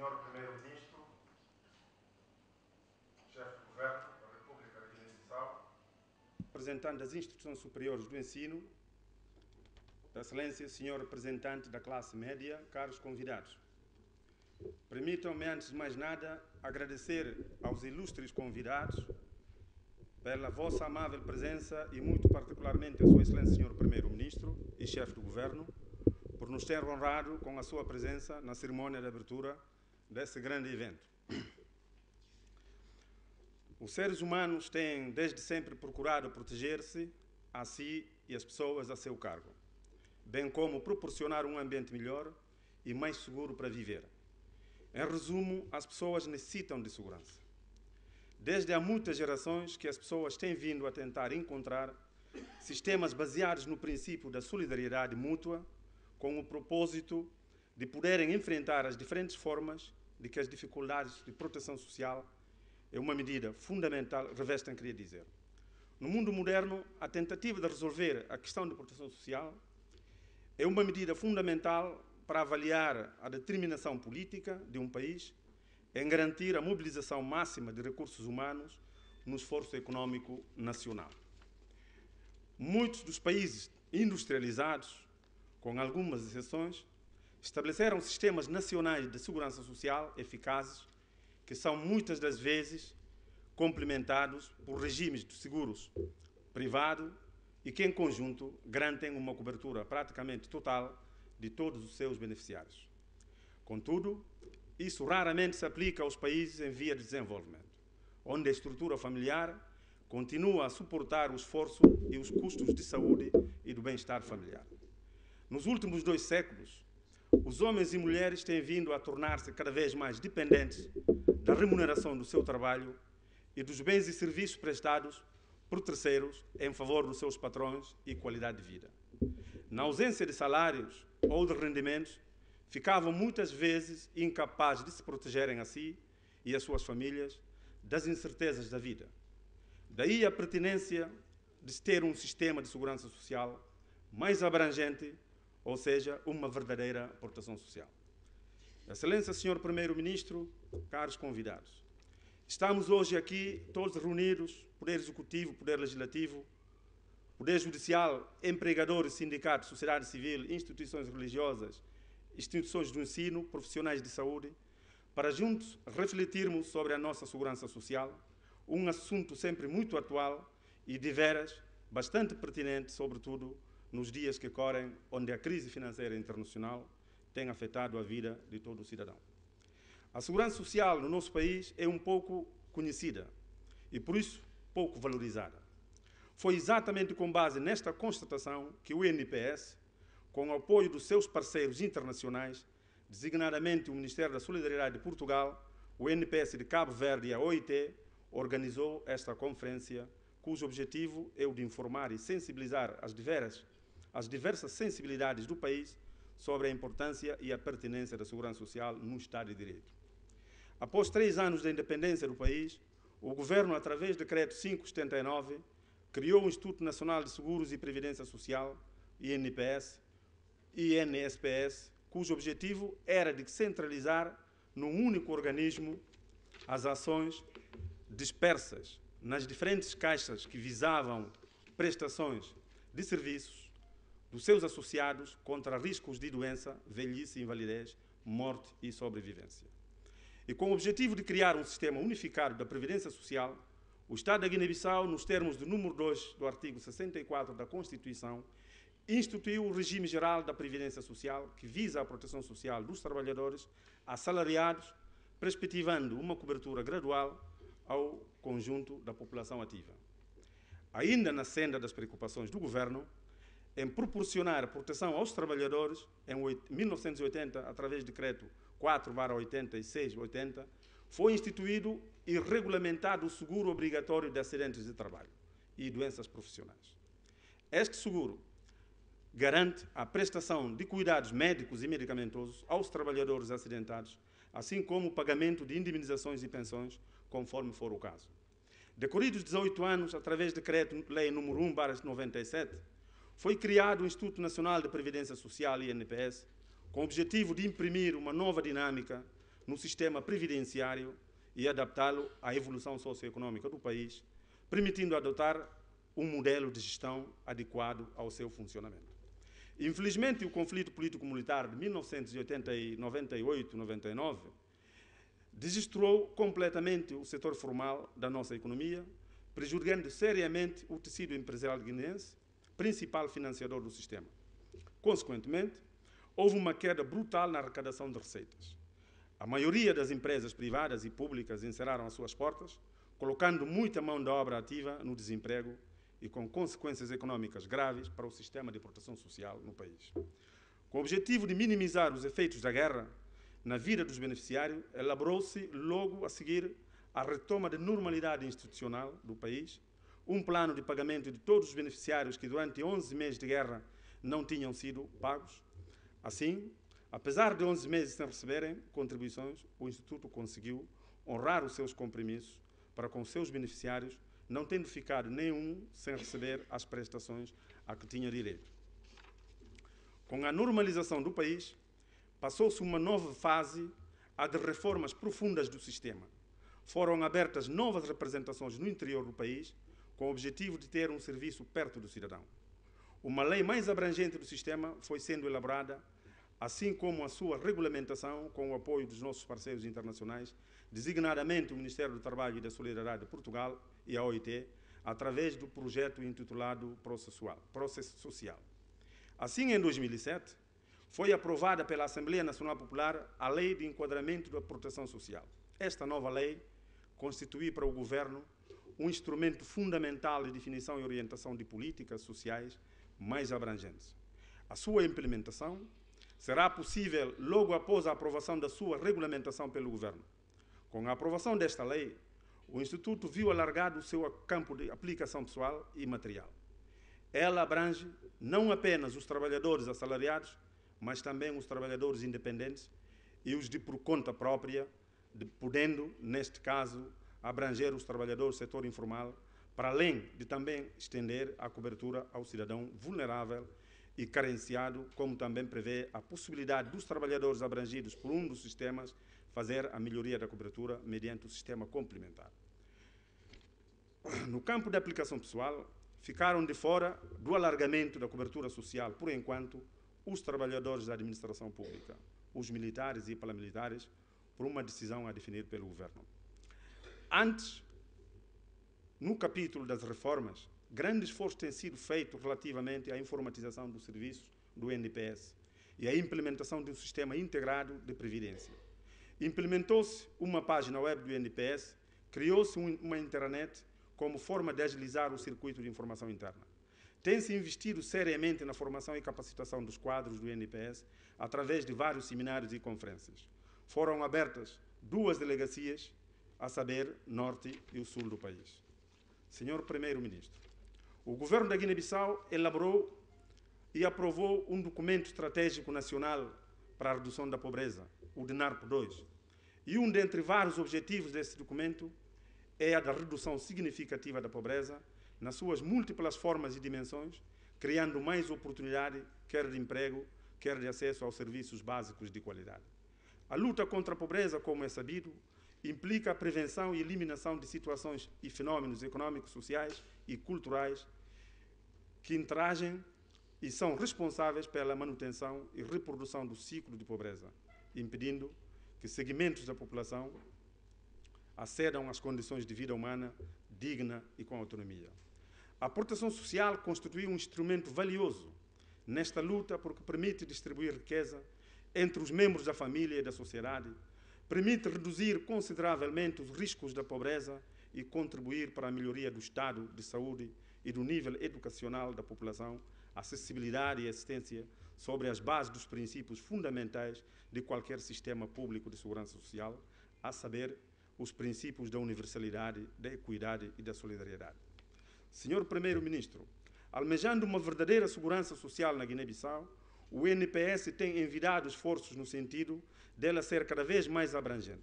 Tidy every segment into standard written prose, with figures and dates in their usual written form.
Senhor Primeiro-Ministro, Chefe de Governo da República de Guiné-Bissau, representante das instituições superiores do ensino, Excelência, Senhor Representante da classe média, caros convidados. Permitam-me, antes de mais nada, agradecer aos ilustres convidados pela vossa amável presença e muito particularmente a Sua Excelência, Senhor Primeiro-Ministro e Chefe do Governo, por nos ter honrado com a sua presença na cerimônia de abertura desse grande evento. Os seres humanos têm, desde sempre, procurado proteger-se a si e as pessoas a seu cargo, bem como proporcionar um ambiente melhor e mais seguro para viver. Em resumo, as pessoas necessitam de segurança. Desde há muitas gerações que as pessoas têm vindo a tentar encontrar sistemas baseados no princípio da solidariedade mútua, com o propósito de poderem enfrentar as diferentes formas de que as dificuldades de proteção social é uma medida fundamental, revestem, queria dizer. No mundo moderno, a tentativa de resolver a questão de proteção social é uma medida fundamental para avaliar a determinação política de um país em garantir a mobilização máxima de recursos humanos no esforço econômico nacional. Muitos dos países industrializados, com algumas exceções, estabeleceram sistemas nacionais de segurança social eficazes, que são muitas das vezes complementados por regimes de seguros privado e que, em conjunto, garantem uma cobertura praticamente total de todos os seus beneficiários. Contudo, isso raramente se aplica aos países em via de desenvolvimento, onde a estrutura familiar continua a suportar o esforço e os custos de saúde e do bem-estar familiar. Nos últimos 2 séculos, os homens e mulheres têm vindo a tornar-se cada vez mais dependentes da remuneração do seu trabalho e dos bens e serviços prestados por terceiros em favor dos seus patrões e qualidade de vida. Na ausência de salários ou de rendimentos, ficavam muitas vezes incapazes de se protegerem a si e as suas famílias das incertezas da vida. Daí a pertinência de se ter um sistema de segurança social mais abrangente, ou seja, uma verdadeira proteção social. Excelência, Senhor Primeiro-Ministro, caros convidados, estamos hoje aqui todos reunidos, Poder Executivo, Poder Legislativo, Poder Judicial, empregadores, sindicatos, sociedade civil, instituições religiosas, instituições do ensino, profissionais de saúde, para juntos refletirmos sobre a nossa segurança social, um assunto sempre muito atual e de veras bastante pertinente, sobretudo nos dias que correm, onde a crise financeira internacional tem afetado a vida de todo o cidadão. A segurança social no nosso país é um pouco conhecida e, por isso, pouco valorizada. Foi exatamente com base nesta constatação que o INPS, com o apoio dos seus parceiros internacionais, designadamente o Ministério da Solidariedade de Portugal, o INPS de Cabo Verde e a OIT, organizou esta conferência, cujo objetivo é o de informar e sensibilizar as diversas sensibilidades do país sobre a importância e a pertinência da segurança social no Estado de Direito. Após 3 anos da independência do país, o Governo, através do Decreto 579, criou o Instituto Nacional de Seguros e Previdência Social, INSPS, cujo objetivo era de centralizar num único organismo as ações dispersas nas diferentes caixas que visavam prestações de serviços dos seus associados contra riscos de doença, velhice, invalidez, morte e sobrevivência. E com o objetivo de criar um sistema unificado da Previdência Social, o Estado da Guiné-Bissau, nos termos do número 2 do artigo 64 da Constituição, instituiu o regime geral da Previdência Social, que visa a proteção social dos trabalhadores assalariados, perspectivando uma cobertura gradual ao conjunto da população ativa. Ainda na senda das preocupações do Governo, em proporcionar proteção aos trabalhadores, em 1980, através do Decreto 4/86/80, foi instituído e regulamentado o seguro obrigatório de acidentes de trabalho e doenças profissionais. Este seguro garante a prestação de cuidados médicos e medicamentosos aos trabalhadores acidentados, assim como o pagamento de indemnizações e pensões, conforme for o caso. Decorridos 18 anos, através do Decreto-Lei nº 1/97, foi criado o Instituto Nacional de Previdência Social, INPS, com o objetivo de imprimir uma nova dinâmica no sistema previdenciário e adaptá-lo à evolução socioeconômica do país, permitindo adotar um modelo de gestão adequado ao seu funcionamento. Infelizmente, o conflito político-militar de 1998-99 desestruou completamente o setor formal da nossa economia, prejudicando seriamente o tecido empresarial guineense, principal financiador do sistema. Consequentemente, houve uma queda brutal na arrecadação de receitas. A maioria das empresas privadas e públicas encerraram as suas portas, colocando muita mão de obra ativa no desemprego e com consequências econômicas graves para o sistema de proteção social no país. Com o objetivo de minimizar os efeitos da guerra na vida dos beneficiários, elaborou-se logo a seguir a retoma da normalidade institucional do país, um plano de pagamento de todos os beneficiários que durante 11 meses de guerra não tinham sido pagos. Assim, apesar de 11 meses sem receberem contribuições, o Instituto conseguiu honrar os seus compromissos para com os seus beneficiários, não tendo ficado nenhum sem receber as prestações a que tinha direito. Com a normalização do país, passou-se uma nova fase, a de reformas profundas do sistema. Foram abertas novas representações no interior do país, com o objetivo de ter um serviço perto do cidadão. Uma lei mais abrangente do sistema foi sendo elaborada, assim como a sua regulamentação com o apoio dos nossos parceiros internacionais, designadamente o Ministério do Trabalho e da Solidariedade de Portugal e a OIT, através do projeto intitulado Processo Social. Assim, em 2007, foi aprovada pela Assembleia Nacional Popular a Lei de Enquadramento da Proteção Social. Esta nova lei constitui para o Governo um instrumento fundamental de definição e orientação de políticas sociais mais abrangentes. A sua implementação será possível logo após a aprovação da sua regulamentação pelo Governo. Com a aprovação desta lei, o Instituto viu alargado o seu campo de aplicação pessoal e material. Ela abrange não apenas os trabalhadores assalariados, mas também os trabalhadores independentes e os de por conta própria, podendo, neste caso, abranger os trabalhadores do setor informal, para além de também estender a cobertura ao cidadão vulnerável e carenciado, como também prevê a possibilidade dos trabalhadores abrangidos por um dos sistemas fazer a melhoria da cobertura mediante o sistema complementar. No campo da aplicação pessoal, ficaram de fora do alargamento da cobertura social, por enquanto, os trabalhadores da administração pública, os militares e paramilitares, por uma decisão a definir pelo Governo. Antes, no capítulo das reformas, grande esforço tem sido feito relativamente à informatização dos serviços do NPS e à implementação de um sistema integrado de previdência. Implementou-se uma página web do NPS, criou-se uma intranet como forma de agilizar o circuito de informação interna. Tem-se investido seriamente na formação e capacitação dos quadros do NPS através de vários seminários e conferências. Foram abertas 2 delegacias, a saber, Norte e o Sul do país. Senhor Primeiro-Ministro, o Governo da Guiné-Bissau elaborou e aprovou um documento estratégico nacional para a redução da pobreza, o DNARP 2. E um dentre vários objetivos desse documento é a da redução significativa da pobreza nas suas múltiplas formas e dimensões, criando mais oportunidade, quer de emprego, quer de acesso aos serviços básicos de qualidade. A luta contra a pobreza, como é sabido, implica a prevenção e eliminação de situações e fenómenos econômicos, sociais e culturais que interagem e são responsáveis pela manutenção e reprodução do ciclo de pobreza, impedindo que segmentos da população acedam às condições de vida humana digna e com autonomia. A proteção social constitui um instrumento valioso nesta luta porque permite distribuir riqueza entre os membros da família e da sociedade, permite reduzir consideravelmente os riscos da pobreza e contribuir para a melhoria do estado de saúde e do nível educacional da população, acessibilidade e assistência sobre as bases dos princípios fundamentais de qualquer sistema público de segurança social, a saber, os princípios da universalidade, da equidade e da solidariedade. Senhor Primeiro-Ministro, almejando uma verdadeira segurança social na Guiné-Bissau, o NPS tem envidado esforços no sentido dela ser cada vez mais abrangente.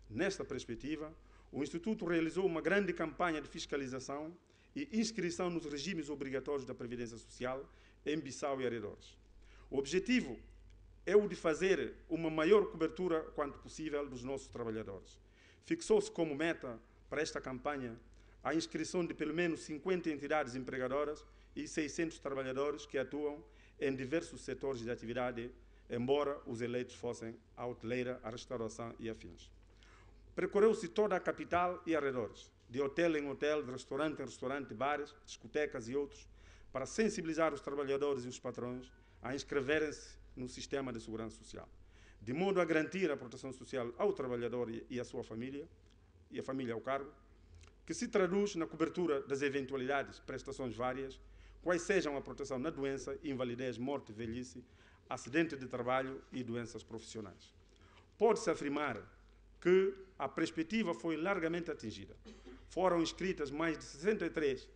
Nesta perspectiva, o Instituto realizou uma grande campanha de fiscalização e inscrição nos regimes obrigatórios da Previdência Social em Bissau e arredores. O objetivo é o de fazer uma maior cobertura, quanto possível, dos nossos trabalhadores. Fixou-se como meta para esta campanha a inscrição de pelo menos 50 entidades empregadoras e 600 trabalhadores que atuam em diversos setores de atividade, embora os eleitos fossem a hoteleira, a restauração e afins. Percorreu-se toda a capital e arredores, de hotel em hotel, de restaurante em restaurante, bares, discotecas e outros, para sensibilizar os trabalhadores e os patrões a inscreverem-se no sistema de segurança social, de modo a garantir a proteção social ao trabalhador e à sua família, e a família ao cargo, que se traduz na cobertura das eventualidades, prestações várias, quais sejam a proteção na doença, invalidez, morte, velhice, acidente de trabalho e doenças profissionais. Pode-se afirmar que a perspectiva foi largamente atingida. Foram inscritas mais de 63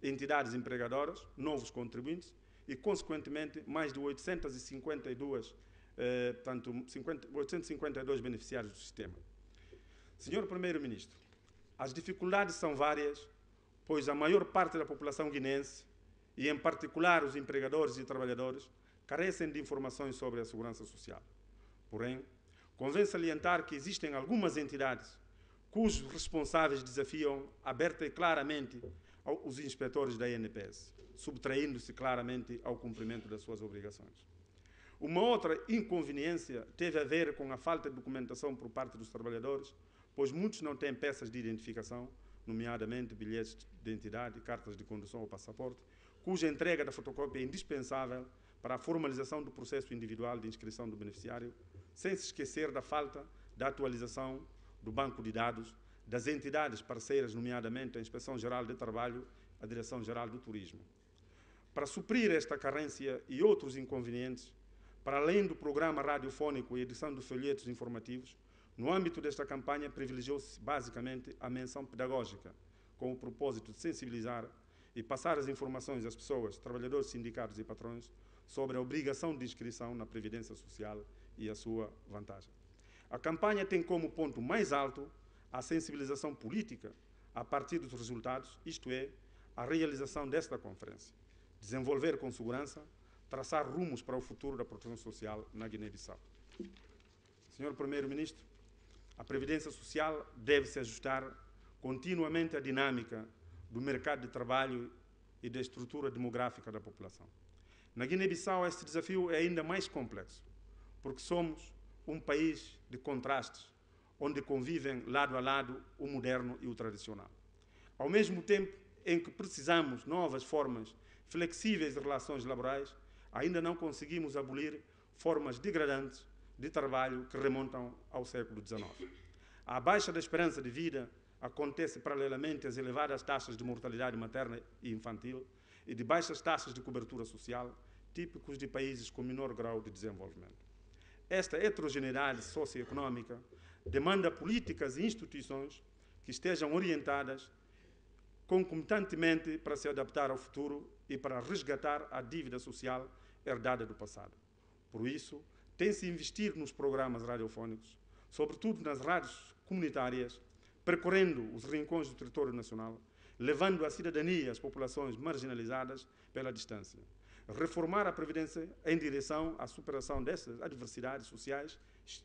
entidades empregadoras, novos contribuintes, e, consequentemente, mais de 852 beneficiários do sistema. Senhor Primeiro-Ministro, as dificuldades são várias, pois a maior parte da população guinense, e em particular os empregadores e trabalhadores, carecem de informações sobre a segurança social. Porém, convém salientar que existem algumas entidades cujos responsáveis desafiam aberta e claramente os inspetores da INPS, subtraindo-se claramente ao cumprimento das suas obrigações. Uma outra inconveniência teve a ver com a falta de documentação por parte dos trabalhadores, pois muitos não têm peças de identificação, nomeadamente bilhetes de identidade, cartas de condução ou passaporte, cuja entrega da fotocópia é indispensável para a formalização do processo individual de inscrição do beneficiário, sem se esquecer da falta da atualização do banco de dados das entidades parceiras, nomeadamente a Inspeção-Geral de Trabalho, a Direção-Geral do Turismo. Para suprir esta carência e outros inconvenientes, para além do programa radiofónico e edição de folhetos informativos, no âmbito desta campanha privilegiou-se basicamente a menção pedagógica, com o propósito de sensibilizar e passar as informações às pessoas, trabalhadores, sindicatos e patrões, sobre a obrigação de inscrição na Previdência Social e a sua vantagem. A campanha tem como ponto mais alto a sensibilização política a partir dos resultados, isto é, a realização desta conferência, desenvolver com segurança, traçar rumos para o futuro da proteção social na Guiné-Bissau. Senhor Primeiro-Ministro, a Previdência Social deve se ajustar continuamente à dinâmica do mercado de trabalho e da estrutura demográfica da população. Na Guiné-Bissau, este desafio é ainda mais complexo, porque somos um país de contrastes, onde convivem lado a lado o moderno e o tradicional. Ao mesmo tempo em que precisamos novas formas flexíveis de relações laborais, ainda não conseguimos abolir formas degradantes de trabalho que remontam ao século XIX. A baixa da esperança de vida acontece paralelamente às elevadas taxas de mortalidade materna e infantil e de baixas taxas de cobertura social, típicos de países com menor grau de desenvolvimento. Esta heterogeneidade socioeconómica demanda políticas e instituições que estejam orientadas concomitantemente para se adaptar ao futuro e para resgatar a dívida social herdada do passado. Por isso, tem-se investir nos programas radiofónicos, sobretudo nas rádios comunitárias, percorrendo os rincões do território nacional, levando a cidadania às populações marginalizadas pela distância. Reformar a Previdência em direção à superação dessas adversidades sociais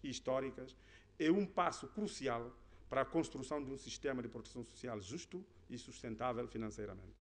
e históricas é um passo crucial para a construção de um sistema de proteção social justo e sustentável financeiramente.